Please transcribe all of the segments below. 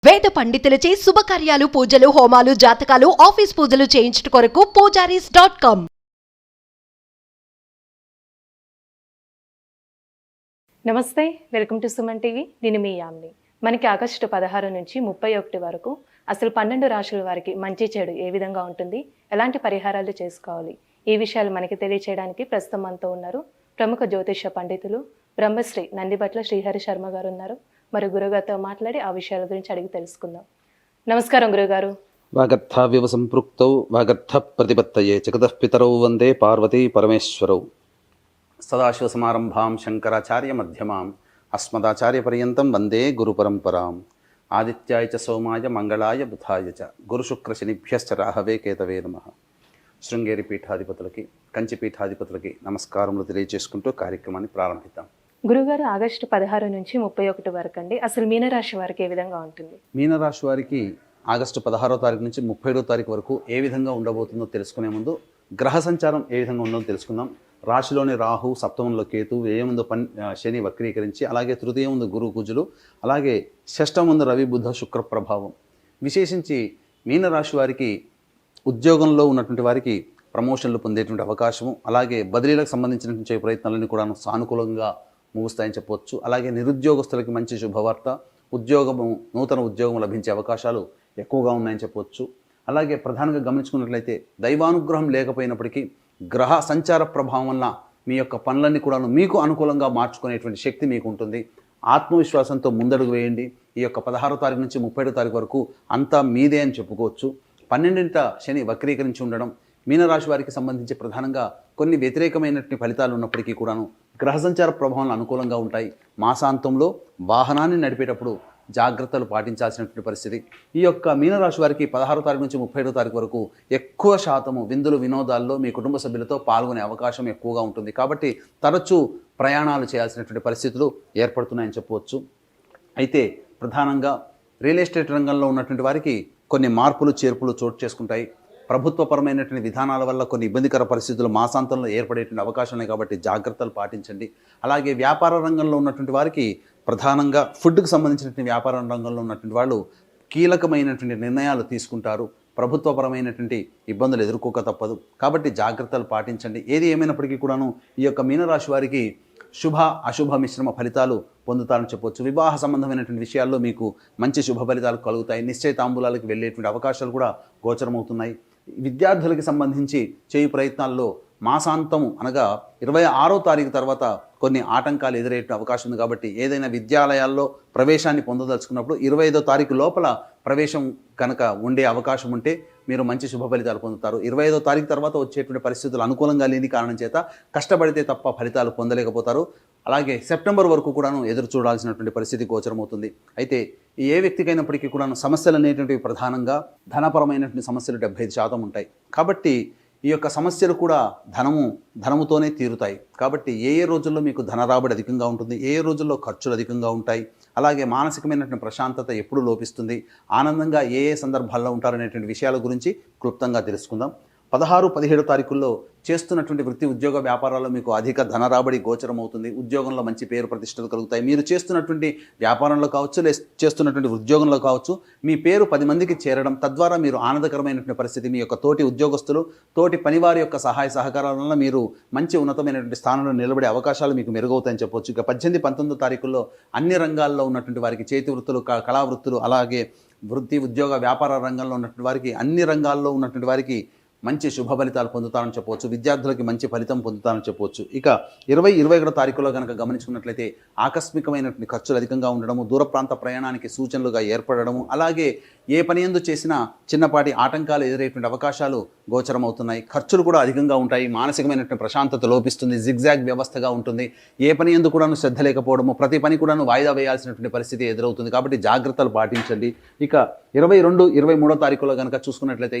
వేద పండితులచే శుభకార్యాలు పూజలు హోమాలు జాతకాలు ఆఫీస్ పూజలు చేయించుట కొరకు పూజారీస్.com. నమస్తే, వెల్కమ్ టు సుమన్ టీవీ. నేను మీ యామ్ని. మనకి ఆగస్టు 16 నుంచి 31 వరకు అసలు 12 రాశుల వారికి మంచి చెడు ఏ విధంగా ఉంటుంది, ఎలాంటి పరిహారాలు చేసుకోవాలి, ఈ విషయాలు మనకి తెలియచేయడానికి ప్రస్తుతం మనతో ఉన్నారు ప్రముఖ జ్యోతిష పండితులు బ్రహ్మశ్రీ నందిబట్ల శ్రీహరి శర్మ గారు ఉన్నారు. మరి గురుగారితో మాట్లాడి ఆ విషయాల గురించి అడిగి తెలుసుకుందాం. నమస్కారం గురుగారు. వాగర్థావ్యవ సంపృక్తౌ వాగర్థ ప్రతిపత్తయే జగతః పితరౌ వందే పార్వతీ పరమేశ్వరౌ. సదాశివ సమారంభాం శంకరాచార్య మధ్యమాం అస్మదాచార్య పర్యంతం వందే గురు పరంపరాం. ఆదిత్యాయ చ సోమాయ మంగళాయ బుధాయ చ గురు శుక్ర శనిభ్యశ్చ రాహవే కేతవే నమః. శృంగేరి పీఠాధిపతులకి, కంచి పీఠాధిపతులకి నమస్కారములు తెలియజేసుకుంటూ కార్యక్రమాన్ని ప్రారంభిద్దాం. గురుగారు, ఆగస్టు 16 నుంచి 31 వరకు అండి అసలు మీనరాశి వారికి ఏ విధంగా ఉంటుంది? మీనరాశి వారికి ఆగస్టు 16వ తారీఖు నుంచి 31వ తారీఖు వరకు ఏ విధంగా ఉండబోతుందో తెలుసుకునే ముందు గ్రహ సంచారం ఏ విధంగా ఉందో తెలుసుకుందాం. రాశిలోని రాహు, సప్తమంలో కేతు, వ్యయముందు శని వక్రీకరించి, అలాగే తృతీయముందు గురు కుజులు, అలాగే షష్టముందు రవి బుధ శుక్ర ప్రభావం. విశేషించి మీనరాశి వారికి ఉద్యోగంలో ఉన్నటువంటి వారికి ప్రమోషన్లు పొందేటువంటి అవకాశము, అలాగే బదిలీలకు సంబంధించినటువంటి ప్రయత్నాలన్నీ కూడా సానుకూలంగా ముగుస్తాయని చెప్పవచ్చు. అలాగే నిరుద్యోగస్తులకి మంచి శుభవార్త, నూతన ఉద్యోగం లభించే అవకాశాలు ఎక్కువగా ఉన్నాయని చెప్పవచ్చు. అలాగే ప్రధానంగా గమనించుకున్నట్లయితే దైవానుగ్రహం లేకపోయినప్పటికీ గ్రహ సంచార ప్రభావం వల్ల మీ యొక్క పనులన్నీ కూడా మీకు అనుకూలంగా మార్చుకునేటువంటి శక్తి మీకు ఉంటుంది. ఆత్మవిశ్వాసంతో ముందడుగు వేయండి. ఈ యొక్క 16వ తారీఖు నుంచి 31వ తారీఖు వరకు అంతా మీదే అని చెప్పుకోవచ్చు. 12వ శని వక్రీకరించి ఉండడం మీనరాశి వారికి సంబంధించి ప్రధానంగా కొన్ని వ్యతిరేకమైనటువంటి ఫలితాలు ఉన్నప్పటికీ కూడాను గ్రహ సంచార ప్రభావాలు అనుకూలంగా ఉంటాయి. మాసాంతంలో వాహనాన్ని నడిపేటప్పుడు జాగ్రత్తలు పాటించాల్సినటువంటి పరిస్థితి. ఈ యొక్క మీనరాశి వారికి 16వ తారీఖు నుంచి 31వ తారీఖు వరకు ఎక్కువ శాతము విందులు వినోదాల్లో మీ కుటుంబ సభ్యులతో పాల్గొనే అవకాశం ఎక్కువగా ఉంటుంది. కాబట్టి తరచూ ప్రయాణాలు చేయాల్సినటువంటి పరిస్థితులు ఏర్పడుతున్నాయని చెప్పవచ్చు. అయితే ప్రధానంగా రియల్ ఎస్టేట్ రంగంలో ఉన్నటువంటి వారికి కొన్ని మార్పులు చేర్పులు చోటు చేసుకుంటాయి. ప్రభుత్వపరమైనటువంటి విధానాల వల్ల కొన్ని ఇబ్బందికర పరిస్థితులు మాసాంతంలో ఏర్పడేటువంటి అవకాశం ఉన్నాయి. కాబట్టి జాగ్రత్తలు పాటించండి. అలాగే వ్యాపార రంగంలో ఉన్నటువంటి వారికి ప్రధానంగా ఫుడ్కి సంబంధించినటువంటి వ్యాపార రంగంలో ఉన్నటువంటి వాళ్ళు కీలకమైనటువంటి నిర్ణయాలు తీసుకుంటారు. ప్రభుత్వపరమైనటువంటి ఇబ్బందులు ఎదుర్కోక తప్పదు. కాబట్టి జాగ్రత్తలు పాటించండి. ఏది ఏమైనప్పటికీ కూడాను ఈ యొక్క మీనరాశి వారికి శుభ అశుభ మిశ్రమ ఫలితాలు పొందుతారని చెప్పవచ్చు. వివాహ సంబంధమైనటువంటి విషయాల్లో మీకు మంచి శుభ ఫలితాలు కలుగుతాయి. నిశ్చయ తాంబూలాలకు వెళ్ళేటువంటి అవకాశాలు కూడా గోచరమవుతున్నాయి. విద్యార్థులకి సంబంధించి చేయు ప్రయత్నాల్లో మాసాంతము అనగా 26వ తారీఖు తర్వాత కొన్ని ఆటంకాలు ఎదురయ్యే అవకాశం ఉంది. కాబట్టి ఏదైనా విద్యాలయాల్లో ప్రవేశాన్ని పొందదలుచుకున్నప్పుడు 25వ తారీఖు లోపల ప్రవేశం కనుక ఉండే అవకాశం ఉంటే మీరు మంచి శుభ ఫలితాలు పొందుతారు. 25వ తారీఖు తర్వాత వచ్చేటువంటి పరిస్థితులు అనుకూలంగా లేని కారణం చేత కష్టపడితే తప్ప ఫలితాలు పొందలేకపోతారు. అలాగే సెప్టెంబర్ వరకు కూడాను ఎదురు చూడాల్సినటువంటి పరిస్థితి గోచరమవుతుంది. అయితే ఏ వ్యక్తికైనప్పటికీ కూడాను సమస్యలు అనేటువంటివి ప్రధానంగా ధనపరమైనటువంటి సమస్యలు 75% ఉంటాయి. కాబట్టి ఈ యొక్క సమస్యలు కూడా ధనముతోనే తీరుతాయి. కాబట్టి ఏ రోజుల్లో మీకు ధన రాబడి అధికంగా ఉంటుంది, ఏ రోజుల్లో ఖర్చులు అధికంగా ఉంటాయి, అలాగే మానసికమైనటువంటి ప్రశాంతత ఎప్పుడు లోపిస్తుంది, ఆనందంగా ఏ సందర్భాల్లో ఉంటారనేటువంటి విషయాల గురించి క్లుప్తంగా తెలుసుకుందాం. 16, 17 తారీఖుల్లో చేస్తున్నటువంటి వృత్తి ఉద్యోగ వ్యాపారాల్లో మీకు అధిక ధన రాబడి గోచరం అవుతుంది. ఉద్యోగంలో మంచి పేరు ప్రతిష్టలు కలుగుతాయి. మీరు చేస్తున్నటువంటి వ్యాపారంలో కావచ్చు, చేస్తున్నటువంటి ఉద్యోగంలో కావచ్చు, మీ పేరు 10 మందికి చేరడం, తద్వారా మీరు ఆనందకరమైనటువంటి పరిస్థితి, మీ యొక్క తోటి ఉద్యోగస్తులు, తోటి పనివారి యొక్క సహాయ సహకారాల వల్ల మీరు మంచి ఉన్నతమైనటువంటి స్థానంలో నిలబడే అవకాశాలు మీకు మెరుగవుతాయని చెప్పవచ్చు. ఇక 18, 19 తారీఖుల్లో అన్ని రంగాల్లో ఉన్నటువంటి వారికి చేతి వృత్తులు, కళా వృత్తులు, అలాగే వృత్తి ఉద్యోగ వ్యాపార రంగంలో ఉన్నటువంటి వారికి, అన్ని రంగాల్లో ఉన్నటువంటి వారికి మంచి శుభ ఫలితాలు పొందుతారని చెప్పవచ్చు. విద్యార్థులకి మంచి ఫలితం పొందుతారని చెప్పవచ్చు. ఇక 20, 21 తారీఖులో కనుక గమనించుకున్నట్లయితే ఆకస్మికమైనటువంటి ఖర్చులు అధికంగా ఉండడము, దూర ప్రాంత ప్రయాణానికి సూచనలుగా ఏర్పడము, అలాగే ఏ పని ఎందు చేసినా చిన్నపాటి ఆటంకాలు ఎదురయ్యేటువంటి అవకాశాలు గోచరమవుతున్నాయి. ఖర్చులు కూడా అధికంగా ఉంటాయి. మానసికమైనటువంటి ప్రశాంతత లోపిస్తుంది. జిగ్జాగ్ వ్యవస్థగా ఉంటుంది. ఏ పని ఎందు కూడాను శ్రద్ధ లేకపోవడము, ప్రతి పని కూడాను వాయిదా వేయాల్సినటువంటి పరిస్థితి ఎదురవుతుంది. కాబట్టి జాగ్రత్తలు పాటించండి. ఇక 22, 23 తారీఖులో కనుక చూసుకున్నట్లయితే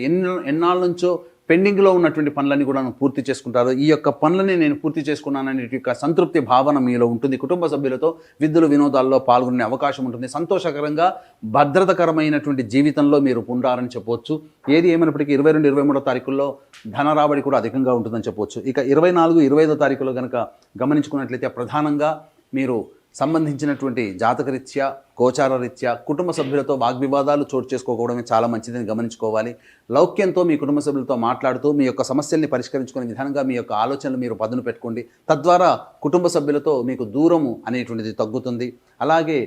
ఎన్నాళ్ళ నుంచో పెండింగ్లో ఉన్నటువంటి పనులన్నీ కూడా పూర్తి చేసుకుంటారు. ఈ యొక్క పనులని నేను పూర్తి చేసుకున్నాననే యొక్క సంతృప్తి భావన మీలో ఉంటుంది. కుటుంబ సభ్యులతో విందులు వినోదాల్లో పాల్గొనే అవకాశం ఉంటుంది. సంతోషకరంగా భద్రతకరమైనటువంటి జీవితంలో మీరు ఉంటారని చెప్పవచ్చు. ఏది ఏమైనప్పటికీ 22, 23 తారీఖుల్లో ధన రాబడి కూడా అధికంగా ఉంటుందని చెప్పవచ్చు. ఇక 24, 25 తారీఖులో కనుక గమనించుకున్నట్లయితే ప్రధానంగా మీరు సంబంధించినటువంటి జాతకరీత్యా గోచారరీత్యా కుటుంబ సభ్యులతో వాగ్వివాదాలు చోటు చేసుకోవడమే చాలా మంచిదని గమనించుకోవాలి. లౌక్యంతో మీ కుటుంబ సభ్యులతో మాట్లాడుతూ మీ యొక్క సమస్యల్ని పరిష్కరించుకునే విధానంగా మీ యొక్క ఆలోచనలు మీరు పదును పెట్టుకోండి. తద్వారా కుటుంబ సభ్యులతో మీకు దూరము అనేటువంటిది తగ్గుతుంది. అలాగే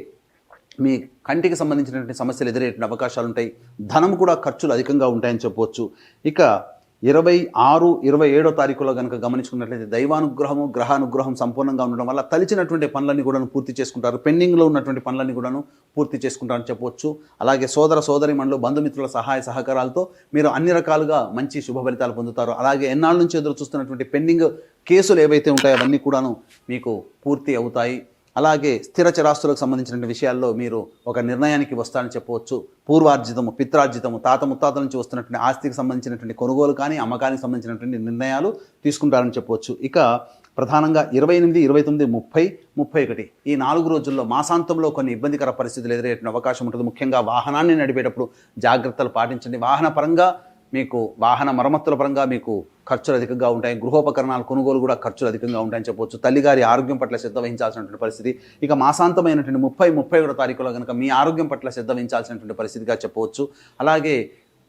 మీ కంటికి సంబంధించినటువంటి సమస్యలు ఎదురయ్యే అవకాశాలు ఉంటాయి. ధనం కూడా ఖర్చులు అధికంగా ఉంటాయని చెప్పవచ్చు. ఇక 26, 27 తారీఖులో కనుక గమనించుకున్నట్లయితే దైవానుగ్రహము గ్రహానుగ్రహం సంపూర్ణంగా ఉండడం వల్ల తలిచినటువంటి పనులన్నీ కూడాను పూర్తి చేసుకుంటారు. పెండింగ్లో ఉన్నటువంటి పనులన్నీ కూడాను పూర్తి చేసుకుంటారని చెప్పవచ్చు. అలాగే సోదర సోదరిమణులు బంధుమిత్రుల సహాయ సహకారాలతో మీరు అన్ని రకాలుగా మంచి శుభ ఫలితాలు పొందుతారు. అలాగే ఎన్నాళ్ళ నుంచి ఎదురు చూస్తున్నటువంటి పెండింగ్ కేసులు ఏవైతే ఉంటాయో అవన్నీ కూడాను మీకు పూర్తి అవుతాయి. అలాగే స్థిర చరాస్తులకు సంబంధించిన విషయాల్లో మీరు ఒక నిర్ణయానికి వస్తారని చెప్పవచ్చు. పూర్వార్జితము, పిత్రార్జితము, తాత ముత్తాతల నుంచి వస్తున్నటువంటి ఆస్తికి సంబంధించినటువంటి కొనుగోలు కానీ అమ్మకానికి సంబంధించినటువంటి నిర్ణయాలు తీసుకుంటారని చెప్పవచ్చు. ఇక ప్రధానంగా 28, 29, 30, 31 ఈ 4 రోజుల్లో మాసాంతంలో కొన్ని ఇబ్బందికర పరిస్థితులు ఎదురయ్యే అవకాశం ఉంటుంది. ముఖ్యంగా వాహనాన్ని నడిపేటప్పుడు జాగ్రత్తలు పాటించండి. వాహన పరంగా మీకు వాహన మరమ్మతుల పరంగా మీకు ఖర్చులు అధికంగా ఉంటాయి. గృహోపకరణాల కొనుగోలు కూడా ఖర్చులు అధికంగా ఉంటాయని చెప్పవచ్చు. తల్లిగారి ఆరోగ్యం పట్ల శ్రద్ధ వహించాల్సినటువంటి పరిస్థితి. ఇక మాసాంతమైనటువంటి 30, 31 తారీఖులో కనుక మీ ఆరోగ్యం పట్ల శ్రద్ధ వహించాల్సినటువంటి పరిస్థితిగా చెప్పవచ్చు. అలాగే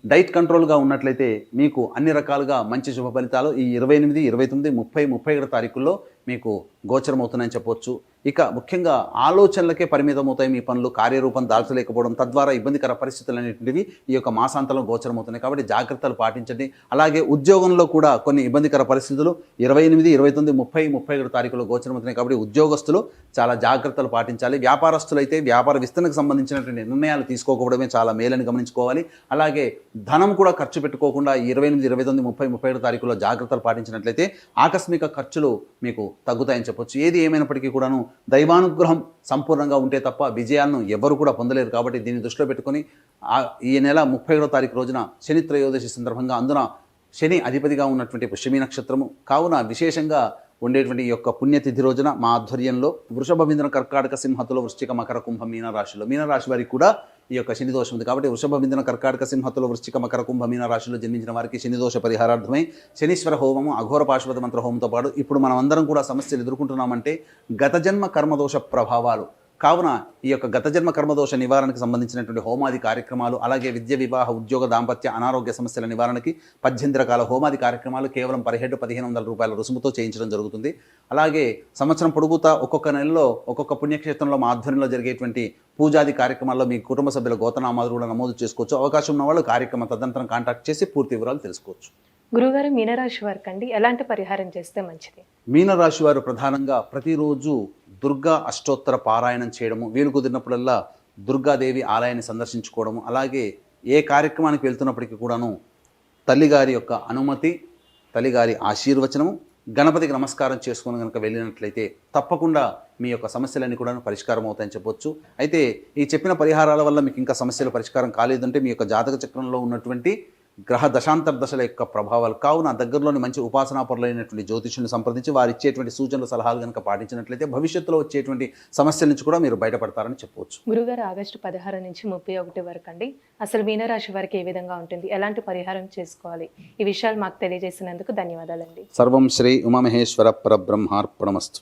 డైట్ కంట్రోల్గా ఉన్నట్లయితే మీకు అన్ని రకాలుగా మంచి శుభ ఫలితాలు ఈ 28, 29, 30, 31 తారీఖుల్లో మీకు గోచరమవుతున్నాయని చెప్పవచ్చు. ఇక ముఖ్యంగా ఆలోచనలకే పరిమితమవుతాయి మీ పనులు, కార్యరూపం దాల్చలేకపోవడం, తద్వారా ఇబ్బందికర పరిస్థితులు అనేటువంటివి ఈ యొక్క మాసాంతంలో గోచరమవుతున్నాయి. కాబట్టి జాగ్రత్తలు పాటించండి. అలాగే ఉద్యోగంలో కూడా కొన్ని ఇబ్బందికర పరిస్థితులు 28, 29, 30, 31 తారీఖులో గోచరమవుతున్నాయి. కాబట్టి ఉద్యోగస్తులు చాలా జాగ్రత్తలు పాటించాలి. వ్యాపారస్తులైతే వ్యాపార విస్తరణకు సంబంధించినటువంటి నిర్ణయాలు తీసుకోకపోవడమే చాలా మేలని గమనించుకోవాలి. అలాగే ధనం కూడా ఖర్చు పెట్టుకోకుండా 28, 29, 30, 31 తారీఖులో జాగ్రత్తలు పాటించినట్లయితే ఆకస్మిక ఖర్చులు మీకు తగ్గుతాయని చెప్పొచ్చు. ఏది ఏమైనప్పటికీ కూడాను దైవానుగ్రహం సంపూర్ణంగా ఉంటే తప్ప విజయాలను ఎవరు కూడా పొందలేరు. కాబట్టి దీన్ని దృష్టిలో పెట్టుకొని ఈ నెల 31వ తారీఖు రోజున శని త్రయోదశి సందర్భంగా అందున శని అధిపతిగా ఉన్నటువంటి పుష్యమి నక్షత్రము కావున విశేషంగా ఉండేటువంటి ఈ యొక్క పుణ్యతిథి రోజున మా ఆధ్వర్యంలో వృషభ, మిథున, కర్కాటక, సింహతులో, వృశ్చిక, మకర, కుంభ, మీనరాశి వారికి కూడా ఈ యొక్క శని దోషం ఉంది. కాబట్టి వృషభ, మిథున, కర్కాటక, సింహతులో, వృశ్చిక, మకర, కుంభ, మీనరాశిలో జన్మించిన వారికి శని దోష పరిహారార్థమై శనీశ్వర హోమము, అఘోర పాశుపత మంత్ర హోమంతో పాటు ఇప్పుడు మనం అందరం కూడా సమస్యలు ఎదుర్కొంటున్నామంటే గత జన్మ కర్మదోష ప్రభావాలు. కావున ఈ యొక్క గత జన్మ కర్మదోష నివారణకు సంబంధించినటువంటి హోమాది కార్యక్రమాలు, అలాగే విద్య, వివాహ, ఉద్యోగ, దాంపత్య, అనారోగ్య సమస్యల నివారణకి 18 రకాల హోమాది కార్యక్రమాలు కేవలం 17,100 రూపాయల రుసుముతో చేయించడం జరుగుతుంది. అలాగే సంవత్సరం పొడుగుతా ఒక్కొక్క నెలలో ఒక్కొక్క పుణ్యక్షేత్రంలో మా ఆధ్వర్యంలో జరిగేటువంటి పూజాది కార్యక్రమాల్లో మీ కుటుంబ సభ్యుల గోతనామాలు కూడా నమోదు చేసుకోవచ్చు. అవకాశం ఉన్న వాళ్ళు కార్యక్రమం తదనంతరం కాంటాక్ట్ చేసి పూర్తి వివరాలు తెలుసుకోవచ్చు. గురుగారు, మీనరాశి వారికి అండి ఎలాంటి పరిహారం చేస్తే మంచిది? మీనరాశి వారు ప్రధానంగా ప్రతిరోజు దుర్గా అష్టోత్తర పారాయణం చేయడము, వీలు కుదిరినప్పుడల్లా దుర్గాదేవి ఆలయాన్ని సందర్శించుకోవడము, అలాగే ఏ కార్యక్రమానికి వెళ్తున్నప్పటికీ కూడాను తల్లిగారి యొక్క అనుమతి, తల్లిగారి ఆశీర్వచనము, గణపతికి నమస్కారం చేసుకుని కనుక వెళ్ళినట్లయితే తప్పకుండా మీ యొక్క సమస్యలన్నీ కూడా పరిష్కారం అవుతాయని చెప్పొచ్చు. అయితే ఈ చెప్పిన పరిహారాల వల్ల మీకు ఇంకా సమస్యలు పరిష్కారం కాలేదంటే మీ యొక్క జాతక చక్రంలో ఉన్నటువంటి గ్రహ దశాంతర దశల యొక్క ప్రభావాలు. కావున దగ్గరలోని మంచి ఉపాసనాపరులైనటువంటి జ్యోతిషుని సంప్రదించి వారు ఇచ్చేటువంటి సూచనలు, సలహాలు కనుక పాటించినట్లయితే భవిష్యత్తులో వచ్చేటువంటి సమస్యల నుంచి కూడా మీరు బయటపడతారని చెప్పవచ్చు. గురుగారు, ఆగస్టు 16 నుంచి 31 వరకు అండి అసలు మీనరాశి వారికి ఏ విధంగా ఉంటుంది, ఎలాంటి పరిహారం చేసుకోవాలి, ఈ విషయాలు మాకు తెలియజేసినందుకు ధన్యవాదాలండి. సర్వం శ్రీ ఉమామహేశ్వర పరబ్రహ్మార్పణమస్తు.